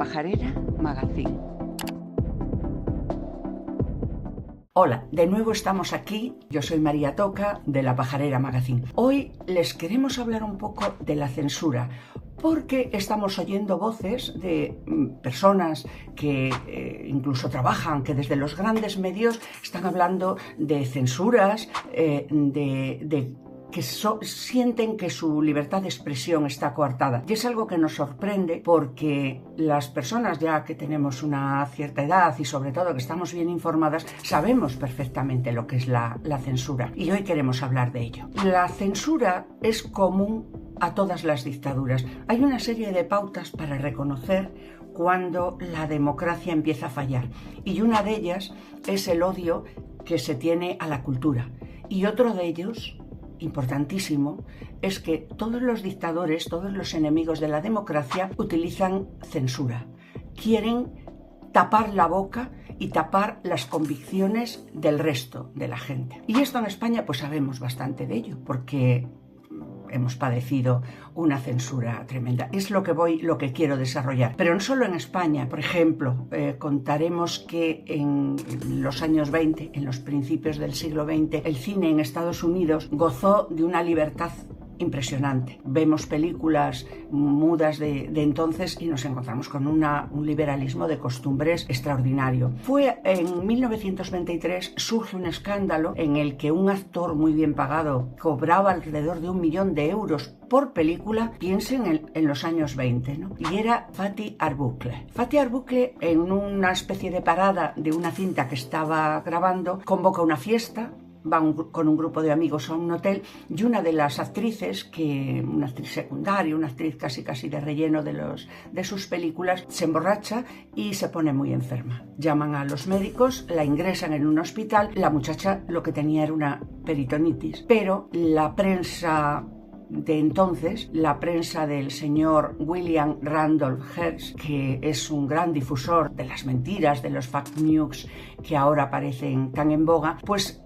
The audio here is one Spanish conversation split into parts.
Pajarera Magazine. Hola, de nuevo estamos aquí. Yo soy María Toca de La Pajarera Magazine. Hoy les queremos hablar un poco de la censura, porque estamos oyendo voces de personas que incluso trabajan, que desde los grandes medios están hablando de censuras, que sienten que su libertad de expresión está coartada. Y es algo que nos sorprende porque las personas ya que tenemos una cierta edad y sobre todo que estamos bien informadas, sabemos perfectamente lo que es la censura. Y hoy queremos hablar de ello. La censura es común a todas las dictaduras. Hay una serie de pautas para reconocer cuando la democracia empieza a fallar. Y una de ellas es el odio que se tiene a la cultura. Y otro de ellos, importantísimo, es que todos los dictadores, todos los enemigos de la democracia utilizan censura. Quieren tapar la boca y tapar las convicciones del resto de la gente. Y esto en España pues sabemos bastante de ello, porque hemos padecido una censura tremenda. Es lo que quiero desarrollar. Pero no solo en España. Por ejemplo, contaremos que en los años 20, en los principios del siglo XX, el cine en Estados Unidos gozó de una libertad impresionante. Vemos películas mudas de entonces y nos encontramos con un liberalismo de costumbres extraordinario. Fue en 1923, surge un escándalo en el que un actor muy bien pagado cobraba alrededor de 1 millón de euros por película. Piensen en los años 20, ¿no? Y era Fatih Arbuckle. Fatih Arbuckle, en una especie de parada de una cinta que estaba grabando, convoca una fiesta. Va con un grupo de amigos a un hotel y una de las actrices, una actriz secundaria, una actriz casi de relleno de sus películas, se emborracha y se pone muy enferma. Llaman a los médicos, la ingresan en un hospital. La muchacha lo que tenía era una peritonitis, pero la prensa de entonces, la prensa del señor William Randolph Hearst, que es un gran difusor de las mentiras, de los fake news que ahora aparecen tan en boga, pues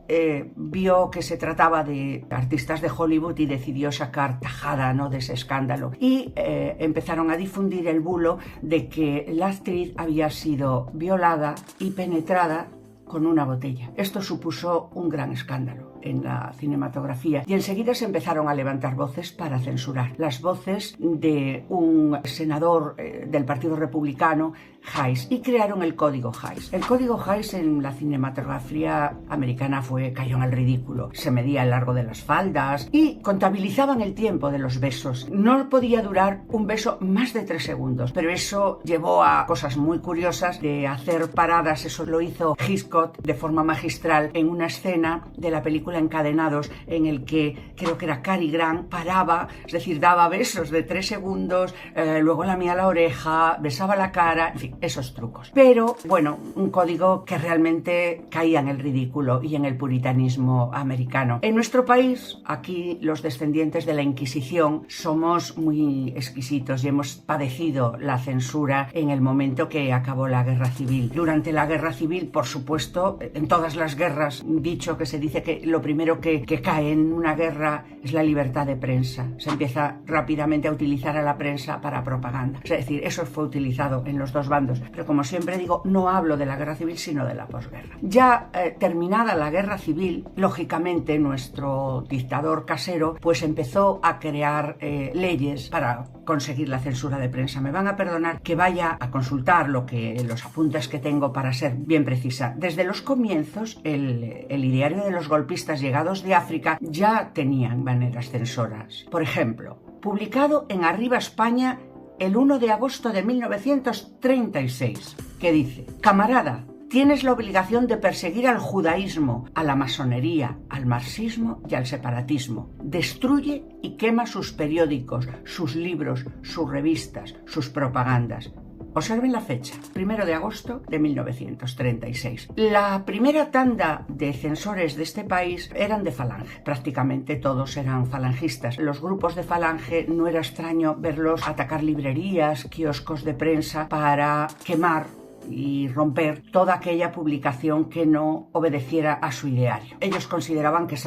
vio que se trataba de artistas de Hollywood y decidió sacar tajada, ¿no?, de ese escándalo. Y empezaron a difundir el bulo de que la actriz había sido violada y penetrada con una botella. Esto supuso un gran escándalo en la cinematografía y enseguida se empezaron a levantar voces para censurar. Las voces de un senador del Partido Republicano, Hayes, y crearon el Código Hayes. El Código Hayes en la cinematografía americana cayó en el ridículo. Se medía el largo de las faldas y contabilizaban el tiempo de los besos. No podía durar un beso más de 3 segundos, pero eso llevó a cosas muy curiosas de hacer paradas. Eso lo hizo Hitchcock de forma magistral en una escena de la película Encadenados, en el que creo que era Cary Grant paraba, es decir, daba besos de 3 segundos, luego lamía la oreja, besaba la cara, en fin, esos trucos. Pero bueno, un código que realmente caía en el ridículo y en el puritanismo americano. En nuestro país, aquí los descendientes de la Inquisición somos muy exquisitos y hemos padecido la censura en el momento que acabó la Guerra Civil. Durante la Guerra Civil, por supuesto, en todas las guerras, dicho que se dice que lo primero que cae en una guerra es la libertad de prensa. Se empieza rápidamente a utilizar a la prensa para propaganda. Es decir, eso fue utilizado en los dos bandos. Pero como siempre digo, no hablo de la Guerra Civil, sino de la posguerra. Ya terminada la Guerra Civil, lógicamente nuestro dictador casero pues empezó a crear leyes para conseguir la censura de prensa. Me van a perdonar que vaya a consultar los apuntes que tengo para ser bien precisa. Desde los comienzos, el ideario de los golpistas llegados de África ya tenían maneras censoras. Por ejemplo, publicado en Arriba España el 1 de agosto de 1936, que dice: camarada, tienes la obligación de perseguir al judaísmo, a la masonería, al marxismo y al separatismo. Destruye y quema sus periódicos, sus libros, sus revistas, sus propagandas. Observen la fecha, 1 de agosto de 1936. La primera tanda de censores de este país eran de Falange. Prácticamente todos eran falangistas. Los grupos de Falange no era extraño verlos atacar librerías, kioscos de prensa para quemar y romper toda aquella publicación que no obedeciera a su ideario. Ellos consideraban que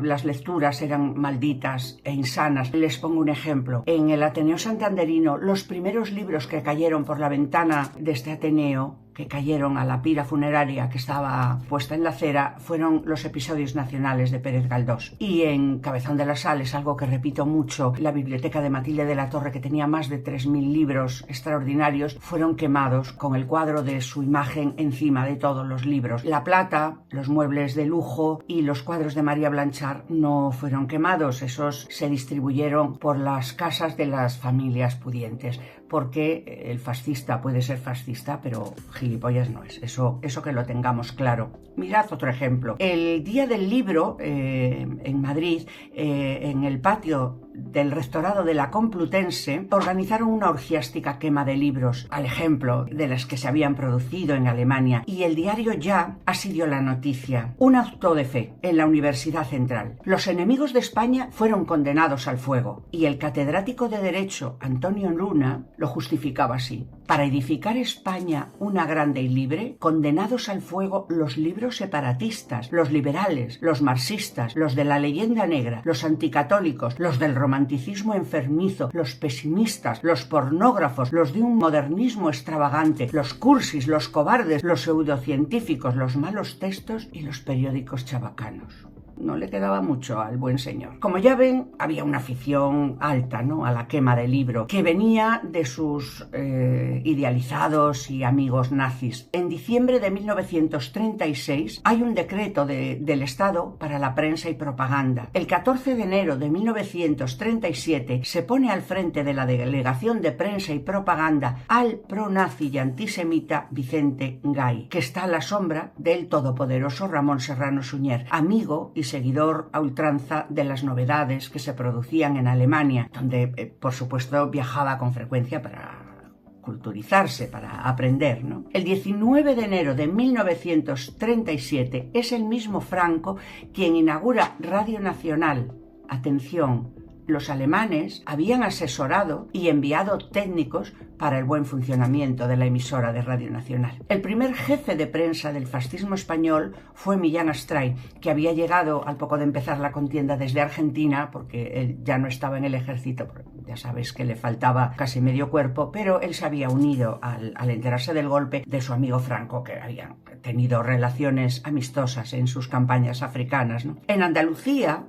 las lecturas eran malditas e insanas. Les pongo un ejemplo. En el Ateneo Santanderino, los primeros libros que cayeron por la ventana de este Ateneo, que cayeron a la pira funeraria que estaba puesta en la acera, fueron los episodios nacionales de Pérez Galdós. Y en Cabezón de la Sal, es algo que repito mucho, la biblioteca de Matilde de la Torre, que tenía más de 3.000 libros extraordinarios, fueron quemados con el cuadro de su imagen encima de todos los libros. La plata, los muebles de lujo y los cuadros de María Blanchard no fueron quemados. Esos se distribuyeron por las casas de las familias pudientes, porque el fascista puede ser fascista, pero gilipollas no es. Eso que lo tengamos claro. Mirad otro ejemplo. El día del libro, en Madrid, en el patio del rectorado de la Complutense, organizaron una orgiástica quema de libros, al ejemplo de las que se habían producido en Alemania, y el diario Ya así dio la noticia. Un acto de fe en la Universidad Central. Los enemigos de España fueron condenados al fuego, y el catedrático de Derecho, Antonio Luna, lo justificaba así. Para edificar España una grande y libre, condenados al fuego los libros separatistas, los liberales, los marxistas, los de la leyenda negra, los anticatólicos, los del romanticismo enfermizo, los pesimistas, los pornógrafos, los de un modernismo extravagante, los cursis, los cobardes, los pseudocientíficos, los malos textos y los periódicos chabacanos. No le quedaba mucho al buen señor. Como ya ven, había una afición alta, ¿no?, a la quema del libro, que venía de sus idealizados y amigos nazis. En diciembre de 1936 hay un decreto del Estado para la prensa y propaganda. El 14 de enero de 1937 se pone al frente de la Delegación de Prensa y Propaganda al pronazi y antisemita Vicente Gay, que está a la sombra del todopoderoso Ramón Serrano Suñer, amigo y seguidor a ultranza de las novedades que se producían en Alemania, donde, por supuesto, viajaba con frecuencia para culturizarse, para aprender, ¿no? El 19 de enero de 1937 es el mismo Franco quien inaugura Radio Nacional. Atención, los alemanes habían asesorado y enviado técnicos para el buen funcionamiento de la emisora de Radio Nacional. El primer jefe de prensa del fascismo español fue Millán Astray, que había llegado al poco de empezar la contienda desde Argentina, porque él ya no estaba en el ejército, ya sabéis que le faltaba casi medio cuerpo, pero él se había unido al enterarse del golpe de su amigo Franco, que habían tenido relaciones amistosas en sus campañas africanas, ¿no? En Andalucía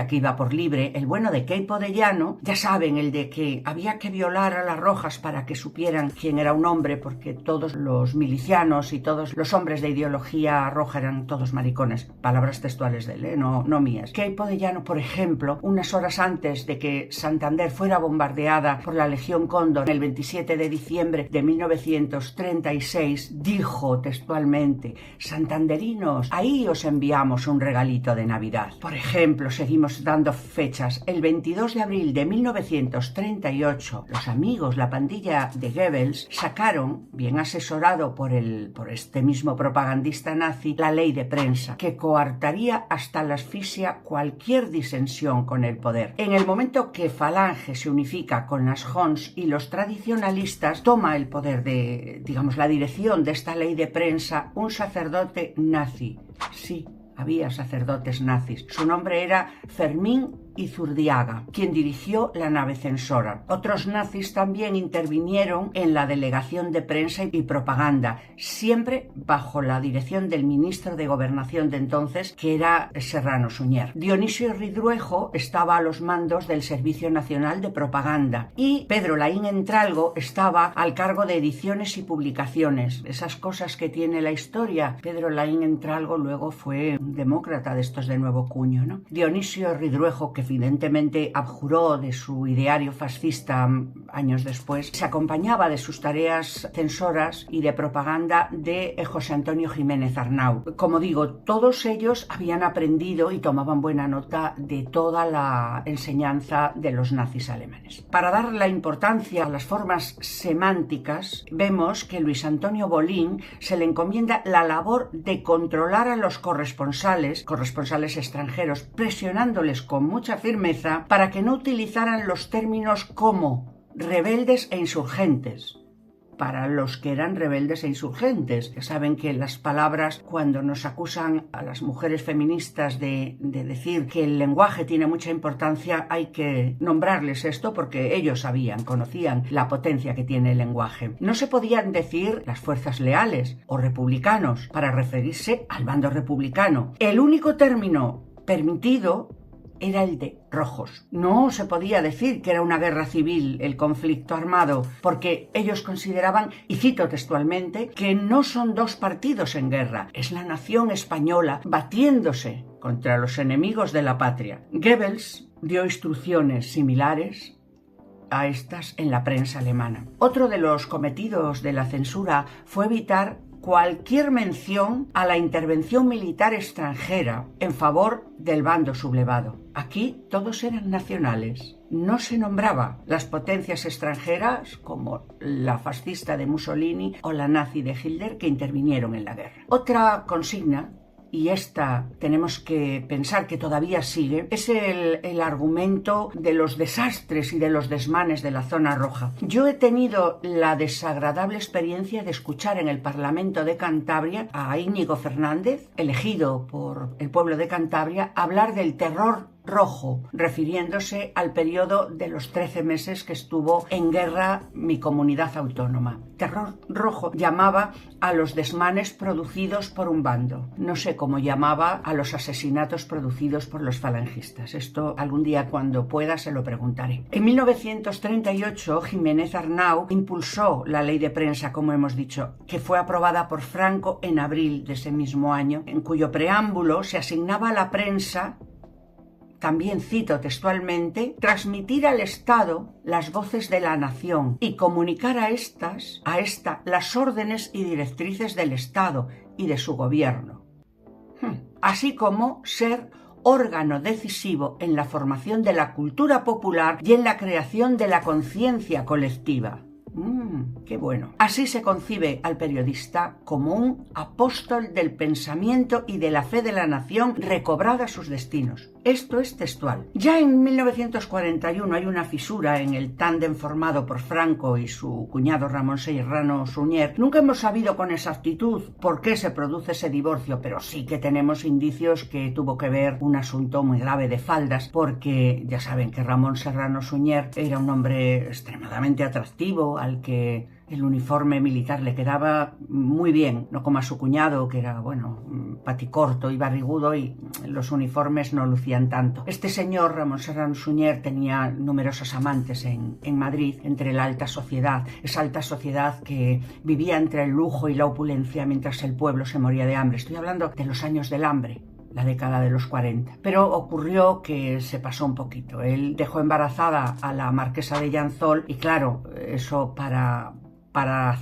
que iba por libre, el bueno de Queipo de Llano, ya saben, el de que había que violar a las rojas para que supieran quién era un hombre, porque todos los milicianos y todos los hombres de ideología roja eran todos maricones. Palabras textuales de él, no mías. Queipo de Llano, por ejemplo, unas horas antes de que Santander fuera bombardeada por la Legión Cóndor, el 27 de diciembre de 1936, dijo textualmente: «Santanderinos, ahí os enviamos un regalito de Navidad». Por ejemplo, seguimos dando fechas. El 22 de abril de 1938, los amigos, la pandilla de Goebbels, sacaron, bien asesorado por este mismo propagandista nazi, la ley de prensa, que coartaría hasta la asfixia cualquier disensión con el poder. En el momento que Falange se unifica con las Hons y los tradicionalistas, toma el poder de, la dirección de esta ley de prensa un sacerdote nazi. Sí, había sacerdotes nazis. Su nombre era Fermín Izurdiaga, quien dirigió la nave censora. Otros nazis también intervinieron en la delegación de prensa y propaganda, siempre bajo la dirección del ministro de Gobernación de entonces, que era Serrano Suñer. Dionisio Ridruejo estaba a los mandos del Servicio Nacional de Propaganda y Pedro Laín Entralgo estaba al cargo de ediciones y publicaciones. Esas cosas que tiene la historia. Pedro Laín Entralgo luego fue un demócrata de estos de nuevo cuño, ¿no? Dionisio Ridruejo, que evidentemente abjuró de su ideario fascista años después, se acompañaba de sus tareas censoras y de propaganda de José Antonio Jiménez Arnau. Como digo, todos ellos habían aprendido y tomaban buena nota de toda la enseñanza de los nazis alemanes. Para dar la importancia a las formas semánticas, vemos que Luis Antonio Bolín se le encomienda la labor de controlar a los corresponsales extranjeros, presionándoles con mucha firmeza para que no utilizaran los términos como rebeldes e insurgentes. para los que eran rebeldes e insurgentes. Ya saben que las palabras, cuando nos acusan a las mujeres feministas de decir que el lenguaje tiene mucha importancia, hay que nombrarles esto porque ellos conocían la potencia que tiene el lenguaje. No se podían decir las fuerzas leales o republicanos para referirse al bando republicano. El único término permitido era el de rojos. No se podía decir que era una guerra civil el conflicto armado, porque ellos consideraban, y cito textualmente, que no son dos partidos en guerra, es la nación española batiéndose contra los enemigos de la patria. Goebbels dio instrucciones similares a estas en la prensa alemana. Otro de los cometidos de la censura fue evitar cualquier mención a la intervención militar extranjera en favor del bando sublevado. Aquí todos eran nacionales. No se nombraba las potencias extranjeras como la fascista de Mussolini o la nazi de Hitler que intervinieron en la guerra. Otra consigna, y esta tenemos que pensar que todavía sigue, es el argumento de los desastres y de los desmanes de la zona roja. Yo he tenido la desagradable experiencia de escuchar en el Parlamento de Cantabria a Íñigo Fernández, elegido por el pueblo de Cantabria, hablar del terror rojo, refiriéndose al periodo de los 13 meses que estuvo en guerra mi comunidad autónoma. Terror rojo llamaba a los desmanes producidos por un bando. No sé cómo llamaba a los asesinatos producidos por los falangistas. Esto algún día cuando pueda se lo preguntaré. En 1938 Jiménez Arnau impulsó la ley de prensa, como hemos dicho, que fue aprobada por Franco en abril de ese mismo año, en cuyo preámbulo se asignaba a la prensa, también cito textualmente, transmitir al Estado las voces de la nación y comunicar a esta las órdenes y directrices del Estado y de su gobierno, así como ser órgano decisivo en la formación de la cultura popular y en la creación de la conciencia colectiva. ¡Qué bueno! Así se concibe al periodista como un apóstol del pensamiento y de la fe de la nación recobrada sus destinos. Esto es textual. Ya en 1941 hay una fisura en el tándem formado por Franco y su cuñado Ramón Serrano Suñer. Nunca hemos sabido con exactitud por qué se produce ese divorcio, pero sí que tenemos indicios que tuvo que ver un asunto muy grave de faldas, porque ya saben que Ramón Serrano Suñer era un hombre extremadamente atractivo, al que el uniforme militar le quedaba muy bien, no como a su cuñado, que era, paticorto y barrigudo, y los uniformes no lucían tanto. Este señor, Ramón Serrano Suñer, tenía numerosos amantes en Madrid, entre la alta sociedad, esa alta sociedad que vivía entre el lujo y la opulencia mientras el pueblo se moría de hambre. Estoy hablando de los años del hambre, la década de los 40. Pero ocurrió que se pasó un poquito. Él dejó embarazada a la marquesa de Llanzol y claro, eso para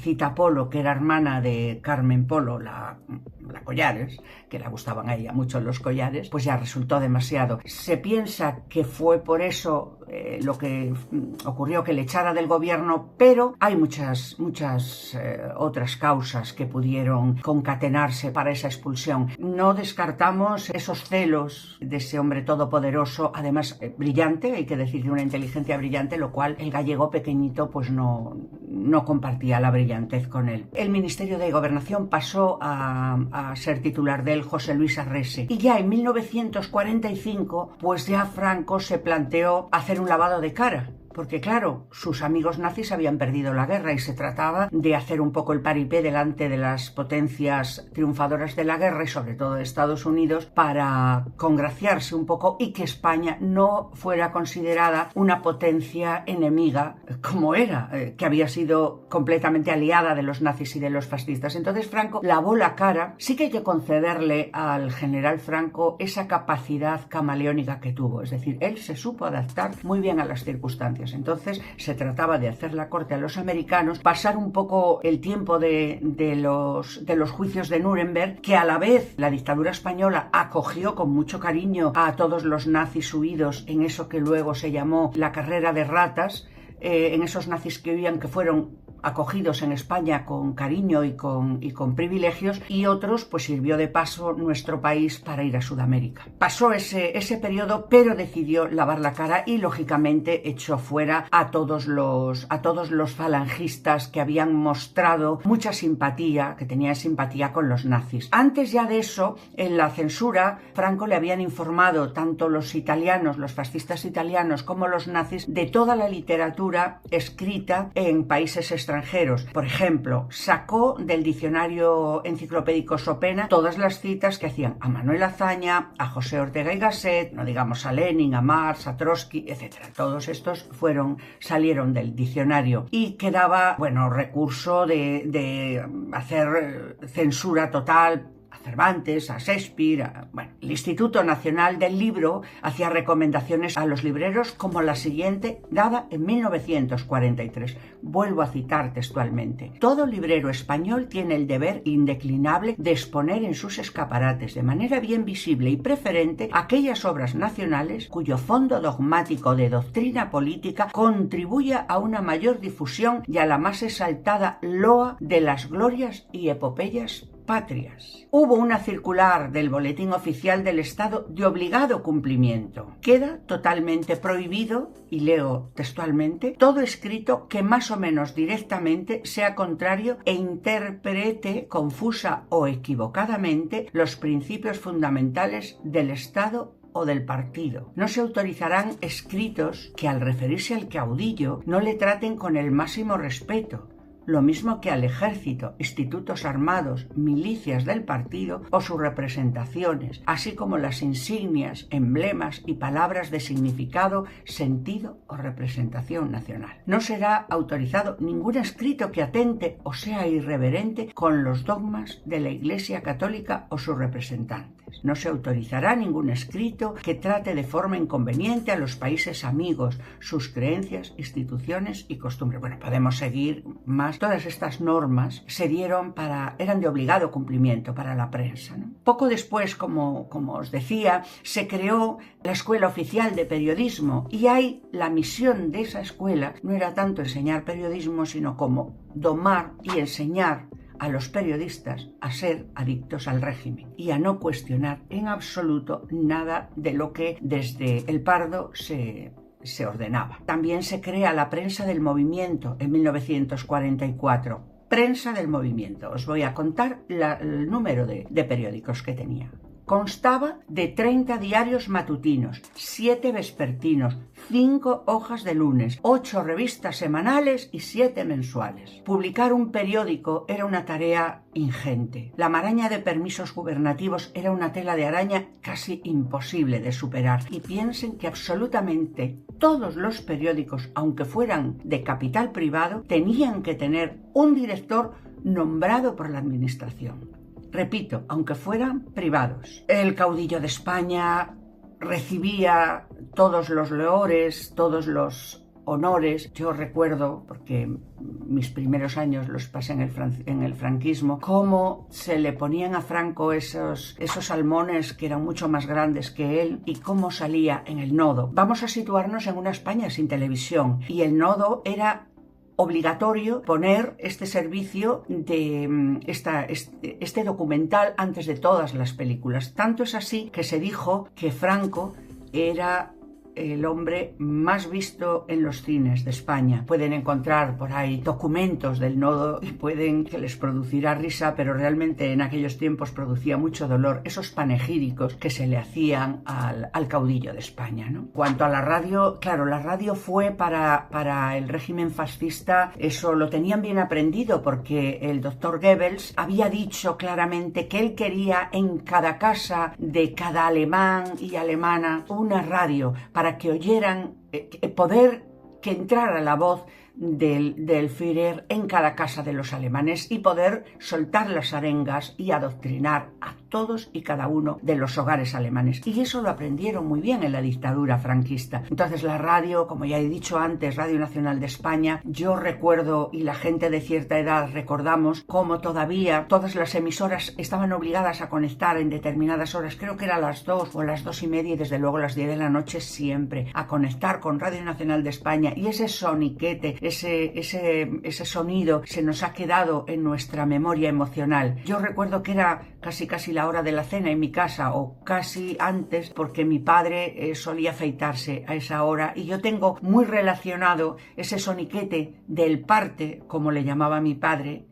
Cita Polo, que era hermana de Carmen Polo, la Collares, que le gustaban a ella mucho los collares, pues ya resultó demasiado. Se piensa que fue por eso lo que ocurrió, que le echara del gobierno, pero hay muchas otras causas que pudieron concatenarse para esa expulsión. No descartamos esos celos de ese hombre todopoderoso, además brillante, hay que decir, de una inteligencia brillante, lo cual el gallego pequeñito pues no compartía la brillantez con él. El Ministerio de Gobernación pasó a ser titular de él José Luis Arrese, y ya en 1945 pues ya Franco se planteó hacer un lavado de cara, porque claro, sus amigos nazis habían perdido la guerra y se trataba de hacer un poco el paripé delante de las potencias triunfadoras de la guerra y sobre todo de Estados Unidos, para congraciarse un poco y que España no fuera considerada una potencia enemiga como era, que había sido completamente aliada de los nazis y de los fascistas. Entonces Franco lavó la cara. Sí que hay que concederle al general Franco esa capacidad camaleónica que tuvo, es decir, él se supo adaptar muy bien a las circunstancias. Entonces se trataba de hacer la corte a los americanos, pasar un poco el tiempo de los juicios de Nuremberg, que a la vez la dictadura española acogió con mucho cariño a todos los nazis huidos en eso que luego se llamó la carrera de ratas, en esos nazis que huían, que fueron acogidos en España con cariño y con privilegios, y otros pues sirvió de paso nuestro país para ir a Sudamérica. Pasó ese periodo, pero decidió lavar la cara y lógicamente echó fuera a todos los falangistas que habían mostrado mucha simpatía, que tenían simpatía con los nazis. Antes ya de eso, en la censura, Franco le habían informado tanto los italianos, los fascistas italianos, como los nazis de toda la literatura escrita en países extranjeros. Por ejemplo, sacó del diccionario enciclopédico Sopena todas las citas que hacían a Manuel Azaña, a José Ortega y Gasset, no digamos a Lenin, a Marx, a Trotsky, etc. Todos estos salieron del diccionario y quedaba, recurso de hacer censura total a Cervantes, a Shakespeare. El Instituto Nacional del Libro hacía recomendaciones a los libreros como la siguiente, dada en 1943. Vuelvo a citar textualmente. Todo librero español tiene el deber indeclinable de exponer en sus escaparates de manera bien visible y preferente aquellas obras nacionales cuyo fondo dogmático de doctrina política contribuya a una mayor difusión y a la más exaltada loa de las glorias y epopeyas patrias. Hubo una circular del Boletín Oficial del Estado de obligado cumplimiento. Queda totalmente prohibido, y leo textualmente, todo escrito que más o menos directamente sea contrario e interprete confusa o equivocadamente los principios fundamentales del Estado o del partido. No se autorizarán escritos que al referirse al caudillo no le traten con el máximo respeto, lo mismo que al ejército, institutos armados, milicias del partido o sus representaciones, así como las insignias, emblemas y palabras de significado, sentido o representación nacional. No será autorizado ningún escrito que atente o sea irreverente con los dogmas de la Iglesia Católica o sus representantes. No se autorizará ningún escrito que trate de forma inconveniente a los países amigos, sus creencias, instituciones y costumbres. Podemos seguir más. Todas estas normas eran de obligado cumplimiento para la prensa, ¿no? Poco después, como os decía, se creó la Escuela Oficial de Periodismo, y ahí la misión de esa escuela no era tanto enseñar periodismo, sino como domar y enseñar a los periodistas a ser adictos al régimen y a no cuestionar en absoluto nada de lo que desde el Pardo se ordenaba. También se crea la Prensa del Movimiento en 1944. Prensa del Movimiento. Os voy a contar el número de periódicos que tenía. Constaba de 30 diarios matutinos, 7 vespertinos, 5 hojas de lunes, 8 revistas semanales y 7 mensuales. Publicar un periódico era una tarea ingente. La maraña de permisos gubernativos era una tela de araña casi imposible de superar. Y piensen que absolutamente todos los periódicos, aunque fueran de capital privado, tenían que tener un director nombrado por la administración. Repito, aunque fueran privados. El caudillo de España recibía todos los loores, todos los honores. Yo recuerdo, porque mis primeros años los pasé en el franquismo, cómo se le ponían a Franco esos salmones que eran mucho más grandes que él, y cómo salía en el Nodo. Vamos a situarnos en una España sin televisión, y el Nodo era obligatorio poner este servicio de este documental antes de todas las películas. Tanto es así que se dijo que Franco era el hombre más visto en los cines de España. Pueden encontrar por ahí documentos del Nodo y pueden que les producirá risa, pero realmente en aquellos tiempos producía mucho dolor esos panegíricos que se le hacían al caudillo de España, ¿no? Cuanto a la radio, claro, la radio fue para el régimen fascista, eso lo tenían bien aprendido, porque el doctor Goebbels había dicho claramente que él quería en cada casa de cada alemán y alemana una radio para que oyeran, que entrara la voz del Führer en cada casa de los alemanes y poder soltar las arengas y adoctrinar a todos y cada uno de los hogares alemanes. Y eso lo aprendieron muy bien en la dictadura franquista. Entonces la radio, como ya he dicho antes, Radio Nacional de España, yo recuerdo, y la gente de cierta edad recordamos, cómo todavía todas las emisoras estaban obligadas a conectar en determinadas horas, creo que era a las 2 o las 2:30 y desde luego a las 10 de la noche siempre, a conectar con Radio Nacional de España, y ese soniquete, ese sonido se nos ha quedado en nuestra memoria emocional. Yo recuerdo que era casi la hora de la cena en mi casa, o casi antes, porque mi padre solía afeitarse a esa hora, y yo tengo muy relacionado ese soniquete del parte, como le llamaba mi padre,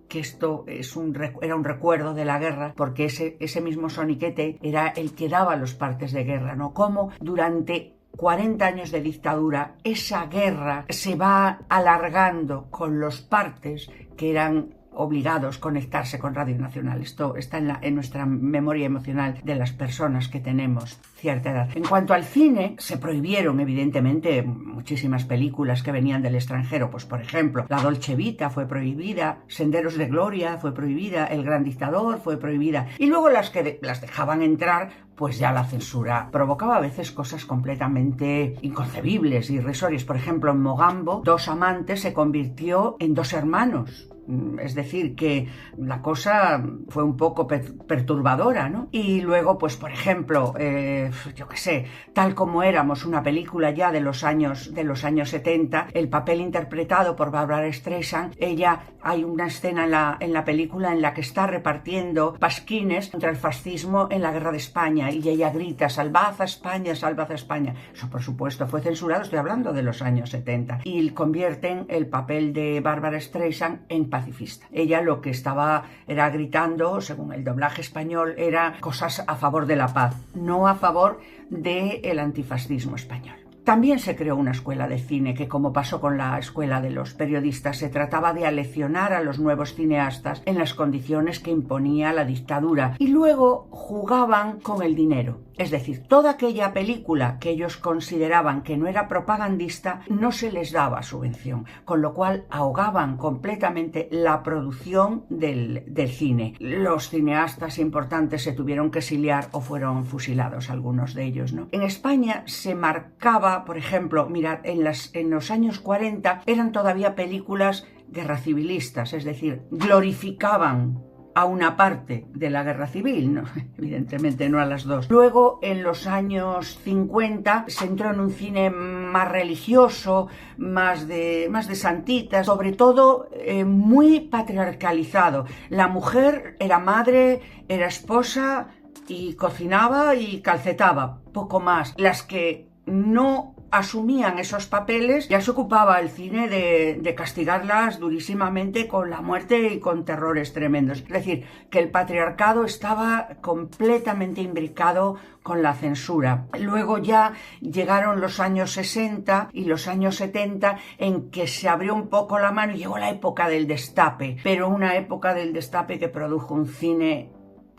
que esto era un recuerdo de la guerra, porque ese mismo soniquete era el que daba los partes de guerra, ¿no? Como durante 40 años de dictadura, esa guerra se va alargando con los partes que eran obligados a conectarse con Radio Nacional. Esto está en nuestra memoria emocional de las personas que tenemos cierta edad. En cuanto al cine, se prohibieron evidentemente muchísimas películas que venían del extranjero. Pues por ejemplo, La Dolce Vita fue prohibida, Senderos de Gloria fue prohibida, El Gran Dictador fue prohibida, y luego las que las dejaban entrar, pues ya la censura provocaba a veces cosas completamente inconcebibles, irrisorias. Por ejemplo, en Mogambo, Dos amantes se convirtió en dos hermanos. Es decir, que la cosa fue un poco perturbadora, ¿no? Y luego, pues por ejemplo, yo qué sé, Tal como éramos, una película ya de los años 70, el papel interpretado por Barbra Streisand, hay una escena en la película en la que está repartiendo pasquines contra el fascismo en la Guerra de España, y ella grita: salvad a España, salvad a España. Eso por supuesto fue censurado, estoy hablando de los años 70, y convierten el papel de Barbra Streisand en pacifista. Ella lo que estaba era gritando, según el doblaje español, era cosas a favor de la paz, no a favor del antifascismo español. También se creó una escuela de cine que, como pasó con la escuela de los periodistas, se trataba de aleccionar a los nuevos cineastas en las condiciones que imponía la dictadura, y luego jugaban con el dinero. Es decir, toda aquella película que ellos consideraban que no era propagandista no se les daba subvención, con lo cual ahogaban completamente la producción del cine. Los cineastas importantes se tuvieron que exiliar o fueron fusilados, algunos de ellos, ¿no? En España se marcaba, por ejemplo, mirad, en los años 40 eran todavía películas guerracivilistas, es decir, glorificaban a una parte de la guerra civil, ¿no? Evidentemente no a las dos. Luego, en los años 50, se entró en un cine más religioso, más de santitas, sobre todo muy patriarcalizado. La mujer era madre, era esposa y cocinaba y calcetaba, poco más. Las que no asumían esos papeles, ya se ocupaba el cine de castigarlas durísimamente con la muerte y con terrores tremendos. Es decir, que el patriarcado estaba completamente imbricado con la censura. Luego ya llegaron los años 60 y los años 70 en que se abrió un poco la mano y llegó la época del destape, pero una época del destape que produjo un cine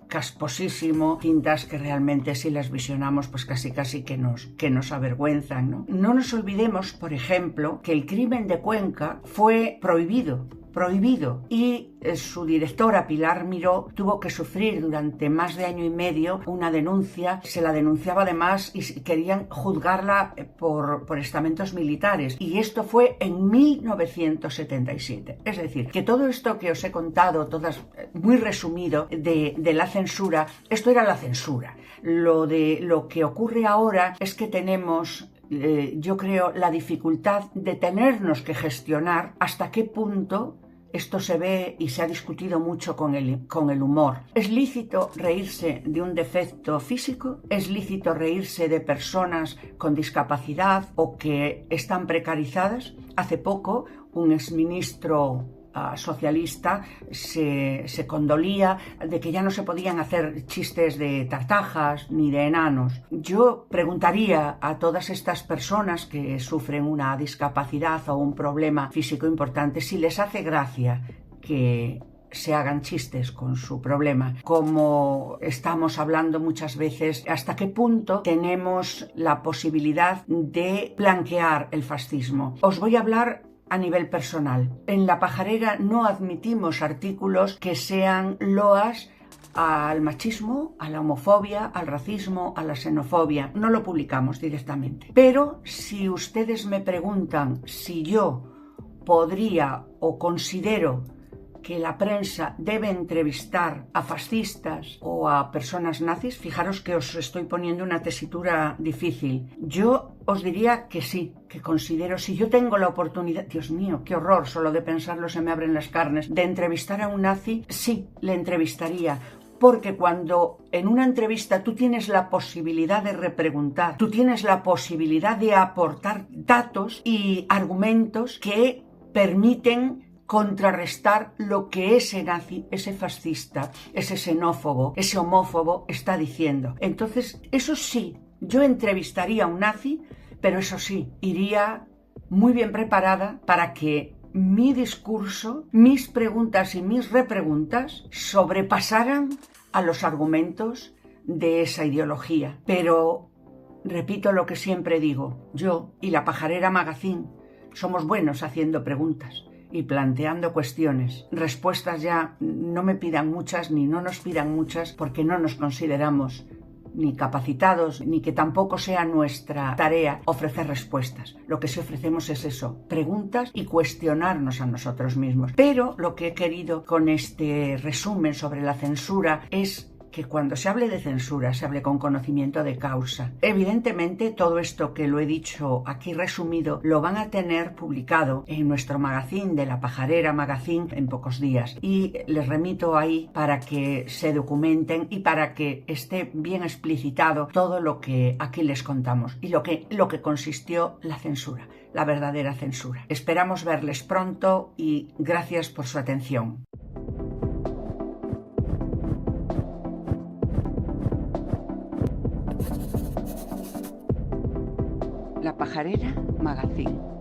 casposísimo, cintas que realmente si las visionamos pues casi que nos avergüenzan, ¿no? No nos olvidemos, por ejemplo, que El crimen de Cuenca fue prohibido, y su directora Pilar Miró tuvo que sufrir durante más de año y medio una denuncia. Se la denunciaba además y querían juzgarla por estamentos militares, y esto fue en 1977. Es decir, que todo esto que os he contado, todas muy resumido de la censura, esto era la censura. Lo que ocurre ahora es que tenemos yo creo la dificultad de tenernos que gestionar hasta qué punto esto se ve, y se ha discutido mucho con el humor. ¿Es lícito reírse de un defecto físico? ¿Es lícito reírse de personas con discapacidad o que están precarizadas? Hace poco un exministro socialista se condolía de que ya no se podían hacer chistes de tartajas ni de enanos. Yo preguntaría a todas estas personas que sufren una discapacidad o un problema físico importante si les hace gracia que se hagan chistes con su problema. Como estamos hablando muchas veces, hasta qué punto tenemos la posibilidad de blanquear el fascismo. Os voy a hablar a nivel personal. En La Pajarera no admitimos artículos que sean loas al machismo, a la homofobia, al racismo, a la xenofobia. No lo publicamos directamente. Pero si ustedes me preguntan si yo podría o considero que la prensa debe entrevistar a fascistas o a personas nazis, fijaros que os estoy poniendo una tesitura difícil. Yo os diría que sí, que considero, si yo tengo la oportunidad, Dios mío, qué horror, solo de pensarlo se me abren las carnes, de entrevistar a un nazi, sí, le entrevistaría. Porque cuando en una entrevista tú tienes la posibilidad de repreguntar, tú tienes la posibilidad de aportar datos y argumentos que permiten contrarrestar lo que ese nazi, ese fascista, ese xenófobo, ese homófobo está diciendo. Entonces, eso sí, yo entrevistaría a un nazi, pero eso sí, iría muy bien preparada para que mi discurso, mis preguntas y mis repreguntas sobrepasaran a los argumentos de esa ideología. Pero, repito lo que siempre digo, yo y La Pajarera Magazine somos buenos haciendo preguntas y planteando cuestiones. Respuestas ya no me pidan muchas ni no nos pidan muchas porque no nos consideramos ni capacitados ni que tampoco sea nuestra tarea ofrecer respuestas. Lo que sí ofrecemos es eso, preguntas y cuestionarnos a nosotros mismos. Pero lo que he querido con este resumen sobre la censura es que cuando se hable de censura se hable con conocimiento de causa. Evidentemente todo esto que lo he dicho aquí resumido lo van a tener publicado en nuestro magazine de La Pajarera Magazine en pocos días y les remito ahí para que se documenten y para que esté bien explicitado todo lo que aquí les contamos y lo que consistió la censura, la verdadera censura. Esperamos verles pronto y gracias por su atención. La Pajarera Magazine.